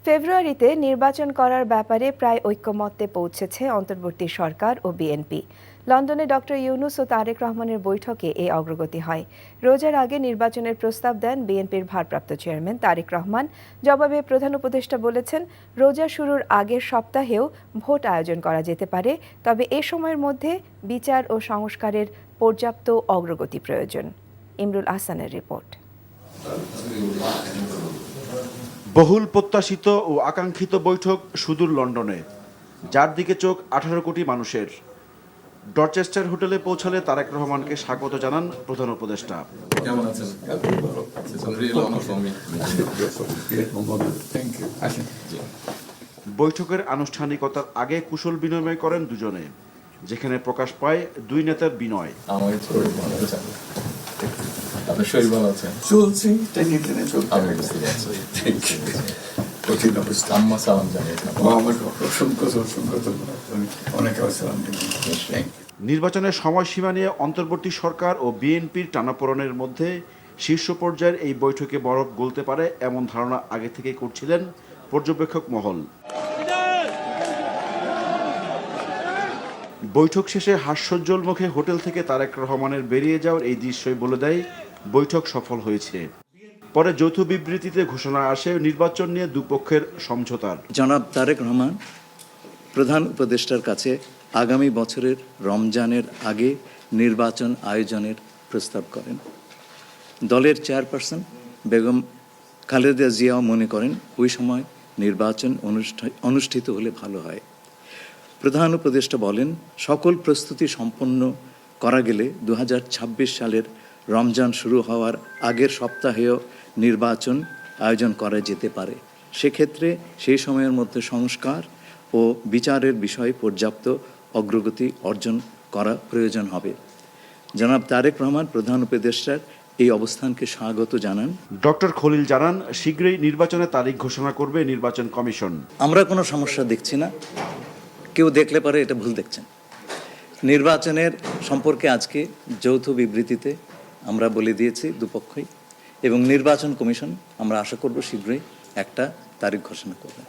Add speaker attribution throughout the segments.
Speaker 1: ফেব্রুয়ারিতে নির্বাচন করার ব্যাপারে প্রায় ঐকমত্যে পৌঁছেছে অন্তর্বর্তী সরকার ও বিএনপি। লন্ডনে ডক্টর ইউনূস ও তারেক রহমানের বৈঠকে এই অগ্রগতি হয়। রোজার আগে নির্বাচনের প্রস্তাব দেন বিএনপির ভারপ্রাপ্ত চেয়ারম্যান তারেক রহমান। জবাবে প্রধান উপদেষ্টা বলেছেন, রোজা শুরুর আগের সপ্তাহেও ভোট আয়োজন করা যেতে পারে, তবে এ সময়ের মধ্যে বিচার ও সংস্কারের পর্যাপ্ত অগ্রগতি প্রয়োজন। ইমরুল আহসানের রিপোর্ট।
Speaker 2: বহুল প্রত্যাশিত ও আকাঙ্ক্ষিত বৈঠক সুদূর লন্ডনে, যার দিকে চোখ 18 কোটি মানুষের। ডরচেস্টার হোটেলে পৌঁছালে তারেক রহমানকে স্বাগত জানান প্রধান উপদেষ্টা। বৈঠকের আনুষ্ঠানিকতার আগে কুশল বিনিময় করেন দুজনে, যেখানে প্রকাশ পায় দুই নেতার বিনয়। নির্বাচনের সময়সীমা নিয়ে অন্তর্বর্তী সরকার ও বিএনপির টানাপোড়েনের মধ্যে শীর্ষ পর্যায়ের এই বৈঠকে বরফ গলতে পারে এমন ধারণা আগে থেকেই করছিলেন পর্যবেক্ষক মহল। বৈঠক শেষে হাস্যোজ্জ্বল মুখে হোটেল থেকে তারেক রহমানের বেরিয়ে যাওয়ার এই দৃশ্যই বলে দেয় বৈঠক সফল হয়েছে। পরে যৌথ বিবৃতিতে ঘোষণা আসে নির্বাচন নিয়ে দুপক্ষের সমঝোতার।
Speaker 3: জনাব তারেক রহমান প্রধান উপদেষ্টার কাছে আগামী বছরের রমজানের আগে নির্বাচন আয়োজনের প্রস্তাব করেন। দলের চেয়ারপারসন বেগম খালেদা জিয়াও মনে করেন ওই সময় নির্বাচন অনুষ্ঠিত হলে ভালো হয়। প্রধান উপদেষ্টা বলেন, সকল প্রস্তুতি সম্পন্ন করা গেলে 2026 সালের রমজান শুরু হওয়ার আগের সপ্তাহেও নির্বাচন আয়োজন করা যেতে পারে। সেক্ষেত্রে সেই সময়ের মধ্যে সংস্কার ও বিচারের বিষয়ে পর্যাপ্ত অগ্রগতি অর্জন করা প্রয়োজন হবে। জনাব তারেক রহমান প্রধান উপদেষ্টার এই অবস্থানকে স্বাগত জানান।
Speaker 2: ডক্টর খলিল জানান, শীঘ্রই নির্বাচনের তারিখ ঘোষণা করবে নির্বাচন কমিশন।
Speaker 3: আমরা কোনো সমস্যা দেখছি না, কেউ দেখলে পারে এটা ভুল দেখছেন। নির্বাচনের সম্পর্কে আজকে যৌথ বিবৃতিতে আমরা বলে দিয়েছি দুপক্ষই, এবং নির্বাচন কমিশন আমরা আশা করব শীঘ্রই একটা তারিখ ঘোষণা করবে।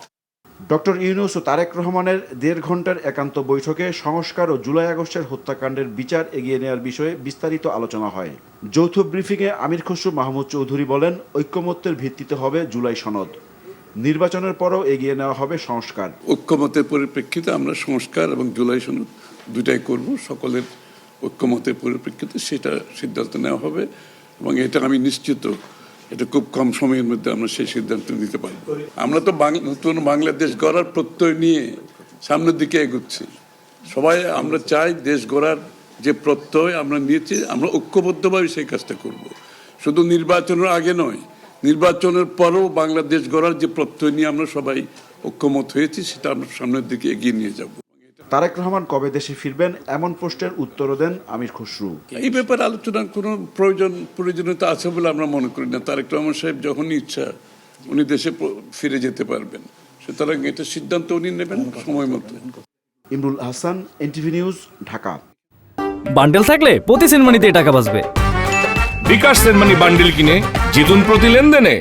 Speaker 2: ডক্টর ইউনূস ও তারেক রহমানের 1.5 ঘন্টার একান্ত বৈঠকে সংস্কার ও জুলাই আগস্টের হত্যাকাণ্ডের বিচার এগিয়ে নেওয়ার বিষয়ে বিস্তারিত আলোচনা হয়। যৌথ ব্রিফিংয়ে আমির খসরু মাহমুদ চৌধুরী বলেন, ঐক্যমত্যের ভিত্তিতে হবে জুলাই সনদ। নির্বাচনের পরও এগিয়ে নেওয়া হবে সংস্কার।
Speaker 4: ঐক্যমতের পরিপ্রেক্ষিতে আমরা সংস্কার এবং জুলাই সনদ দুটাই করব। সকলের ঐক্যমতের পরিপ্রেক্ষিতে সেটা সিদ্ধান্ত নেওয়া হবে, এবং এটা আমি নিশ্চিত এটা খুব কম সময়ের মধ্যে আমরা সেই সিদ্ধান্ত নিতে পারব। আমরা তো নতুন বাংলাদেশ গড়ার প্রত্যয় নিয়ে সামনের দিকে এগোচ্ছি। সবাই আমরা চাই দেশ গড়ার যে প্রত্যয় আমরা নিয়েছি, আমরা ঐক্যবদ্ধভাবে সেই কাজটা করব। শুধু নির্বাচনের আগে নয়, নির্বাচনের পরেও বাংলাদেশ গড়ার যে প্রত্যয় নিয়ে আমরা সবাই ঐক্যমত হয়েছি, সেটা আমরা সামনের দিকে এগিয়ে নিয়ে যাব।
Speaker 2: তারেক রহমান কবে দেশে ফিরবেন এমন প্রশ্নের উত্তরও দেন আমির খসরু।
Speaker 4: এই ব্যাপারে আলোচনার কোনো প্রয়োজনীয়তা আছে বলে আমরা মনে করি না। তারেক রহমান সাহেব যখনই ইচ্ছা উনি দেশে ফিরে যেতে পারবেন, সুতরাং এটা সিদ্ধান্ত উনি নেবেন সময় মতো।
Speaker 2: Imrul Ahsan, NTV news, Dhaka.
Speaker 5: Bundle থাকলে প্রতি সেনমানিতে টাকা বাঁচবে।
Speaker 6: বিকাশ সেনমানি বান্ডেল কিনে জিতুন প্রতি লেনদেনে।